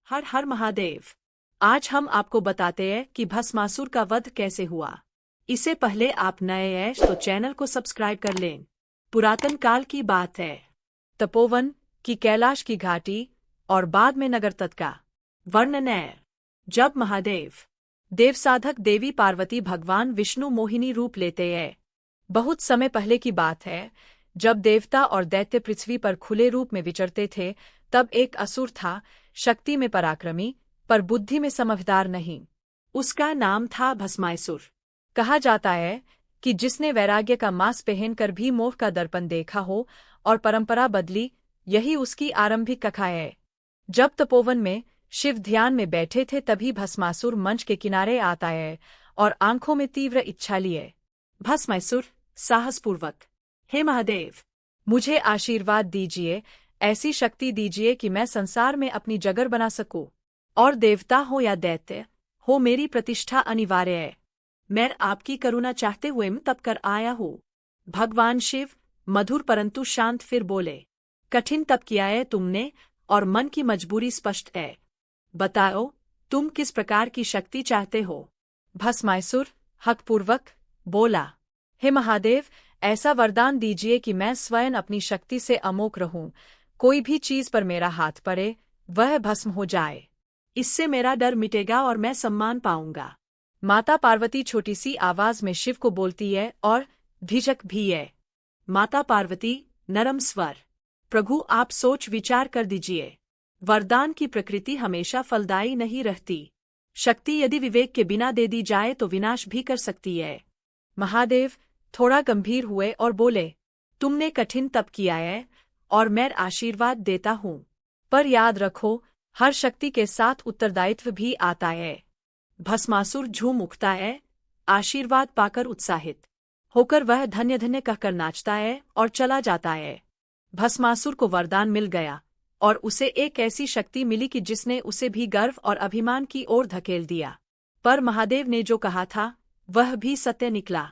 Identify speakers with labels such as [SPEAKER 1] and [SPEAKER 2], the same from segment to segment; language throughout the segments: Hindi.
[SPEAKER 1] हर हर महादेव। आज हम आपको बताते हैं कि भस्मासुर का वध कैसे हुआ। इससे पहले आप नए हैं तो चैनल को सब्सक्राइब कर लें। पुरातन काल की बात है। तपोवन की कैलाश की घाटी और बाद में नगर तट का वर्णन है। जब महादेव देव साधक देवी पार्वती भगवान विष्णु मोहिनी रूप लेते हैं। बहुत समय पहले की बात है, जब देवता और दैत्य पृथ्वी पर खुले रूप में विचरते थे, तब एक असुर था, शक्ति में पराक्रमी पर बुद्धि में समझदार नहीं। उसका नाम था भस्मासुर। कहा जाता है कि जिसने वैराग्य का मांस पहनकर भी मोह का दर्पण देखा हो और परंपरा बदली, यही उसकी आरंभिक कथा है। जब तपोवन में शिव ध्यान में बैठे थे, तभी भस्मासुर मंच के किनारे आता है और आंखों में तीव्र इच्छा लिए। भस्मासुर साहसपूर्वक, हे महादेव, मुझे आशीर्वाद दीजिए, ऐसी शक्ति दीजिए कि मैं संसार में अपनी जगह बना सकूं, और देवता हो या दैत्य हो, मेरी प्रतिष्ठा अनिवार्य है। मैं आपकी करुणा चाहते हुए तप कर आया हूँ। भगवान शिव मधुर परंतु शांत फिर बोले, कठिन तप किया है तुमने और मन की मजबूरी स्पष्ट है। बताओ, तुम किस प्रकार की शक्ति चाहते हो। भस्मासुर हकपूर्वक बोला, हे महादेव, ऐसा वरदान दीजिए कि मैं स्वयं अपनी शक्ति से अमोघ रहूं, कोई भी चीज पर मेरा हाथ पड़े वह भस्म हो जाए। इससे मेरा डर मिटेगा और मैं सम्मान पाऊंगा। माता पार्वती छोटी सी आवाज में शिव को बोलती है और झिझक भी है। माता पार्वती नरम स्वर, प्रभु आप सोच विचार कर दीजिए। वरदान की प्रकृति हमेशा फलदायी नहीं रहती। शक्ति यदि विवेक के बिना दे दी जाए तो विनाश भी कर सकती है। महादेव थोड़ा गंभीर हुए और बोले, तुमने कठिन तप किया है और मैं आशीर्वाद देता हूँ, पर याद रखो, हर शक्ति के साथ उत्तरदायित्व भी आता है। भस्मासुर झूम उठता है, आशीर्वाद पाकर उत्साहित होकर वह धन्य धन्य कहकर नाचता है और चला जाता है। भस्मासुर को वरदान मिल गया और उसे एक ऐसी शक्ति मिली कि जिसने उसे भी गर्व और अभिमान की ओर धकेल दिया। पर महादेव ने जो कहा था वह भी सत्य निकला।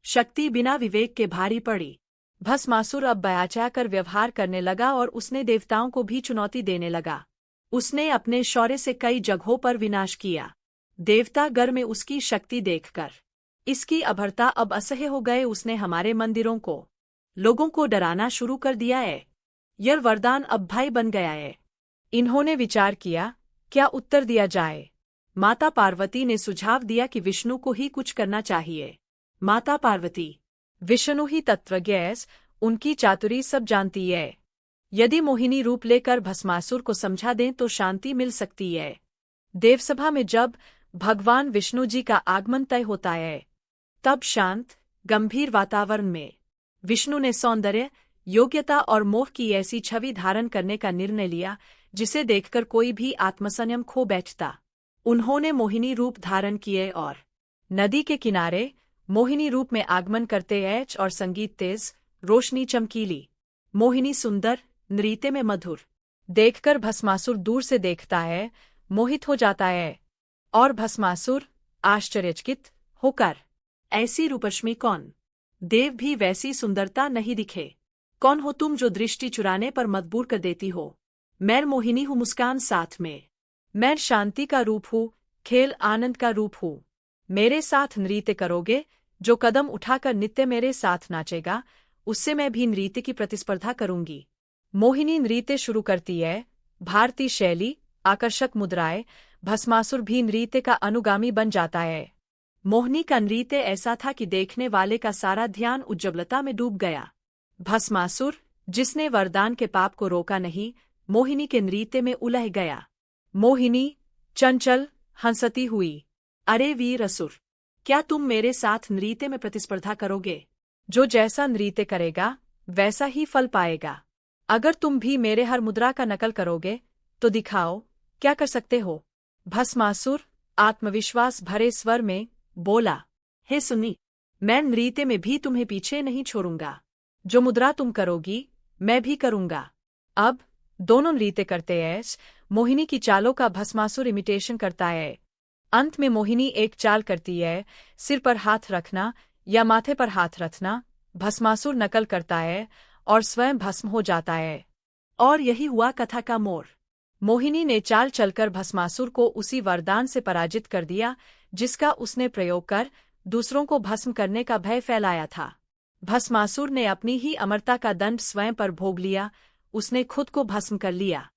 [SPEAKER 1] शक्ति बिना विवेक के भारी पड़ी। भस्मासुर अब बयाचा कर व्यवहार करने लगा और उसने देवताओं को भी चुनौती देने लगा। उसने अपने शौर्य से कई जगहों पर विनाश किया। देवता गर में उसकी शक्ति देखकर इसकी अभरता अब असह्य हो गए। उसने हमारे मंदिरों को, लोगों को डराना शुरू कर दिया है। यह वरदान अब भय बन गया है। इन्होंने विचार किया, क्या उत्तर दिया जाए। माता पार्वती ने सुझाव दिया कि विष्णु को ही कुछ करना चाहिए। माता पार्वती, विष्णु ही तत्वज्ञ है, उनकी चातुरी सब जानती है। यदि मोहिनी रूप लेकर भस्मासुर को समझा दें तो शांति मिल सकती है। देवसभा में जब भगवान विष्णु जी का आगमन तय होता है, तब शांत गंभीर वातावरण में विष्णु ने सौंदर्य, योग्यता और मोह की ऐसी छवि धारण करने का निर्णय लिया जिसे देखकर कोई भी आत्मसंयम खो बैठता। उन्होंने मोहिनी रूप धारण किए और नदी के किनारे मोहिनी रूप में आगमन करते हैं और संगीत तेज, रोशनी चमकीली, मोहिनी सुंदर, नृत्य में मधुर देखकर भस्मासुर दूर से देखता है, मोहित हो जाता है। और भस्मासुर आश्चर्यचकित होकर, ऐसी रूपश्मी कौन? देव भी वैसी सुंदरता नहीं दिखे। कौन हो तुम जो दृष्टि चुराने पर मजबूर कर देती हो? मैं मोहिनी हूँ मुस्कान साथ में। मैं शांति का रूप हूँ, खेल आनंद का रूप हूँ। मेरे साथ नृत्य करोगे? जो कदम उठाकर नित्य मेरे साथ नाचेगा, उससे मैं भी नृत्य की प्रतिस्पर्धा करूंगी। मोहिनी नृत्य शुरू करती है, भारतीय शैली, आकर्षक मुद्राएं। भस्मासुर भी नृत्य का अनुगामी बन जाता है। मोहिनी का नृत्य ऐसा था कि देखने वाले का सारा ध्यान उज्ज्वलता में डूब गया। भस्मासुर, जिसने वरदान के पाप को रोका नहीं, मोहिनी के नृत्य में उलझ गया। मोहिनी चंचल हंसती हुई, अरे वीर असुर, क्या तुम मेरे साथ नृत्य में प्रतिस्पर्धा करोगे? जो जैसा नृत्य करेगा वैसा ही फल पाएगा। अगर तुम भी मेरे हर मुद्रा का नकल करोगे तो दिखाओ क्या कर सकते हो। भस्मासुर आत्मविश्वास भरे स्वर में बोला, हे सुनी, मैं नृत्य में भी तुम्हें पीछे नहीं छोड़ूंगा। जो मुद्रा तुम करोगी मैं भी करूंगा। अब दोनों नृत्य करते हैं। मोहिनी की चालों का भस्मासुर इमिटेशन करता है। अंत में मोहिनी एक चाल करती है, सिर पर हाथ रखना या माथे पर हाथ रखना। भस्मासुर नकल करता है और स्वयं भस्म हो जाता है। और यही हुआ कथा का मोड़। मोहिनी ने चाल चलकर भस्मासुर को उसी वरदान से पराजित कर दिया जिसका उसने प्रयोग कर दूसरों को भस्म करने का भय फैलाया था। भस्मासुर ने अपनी ही अमरता का दंड स्वयं पर भोग लिया, उसने खुद को भस्म कर लिया।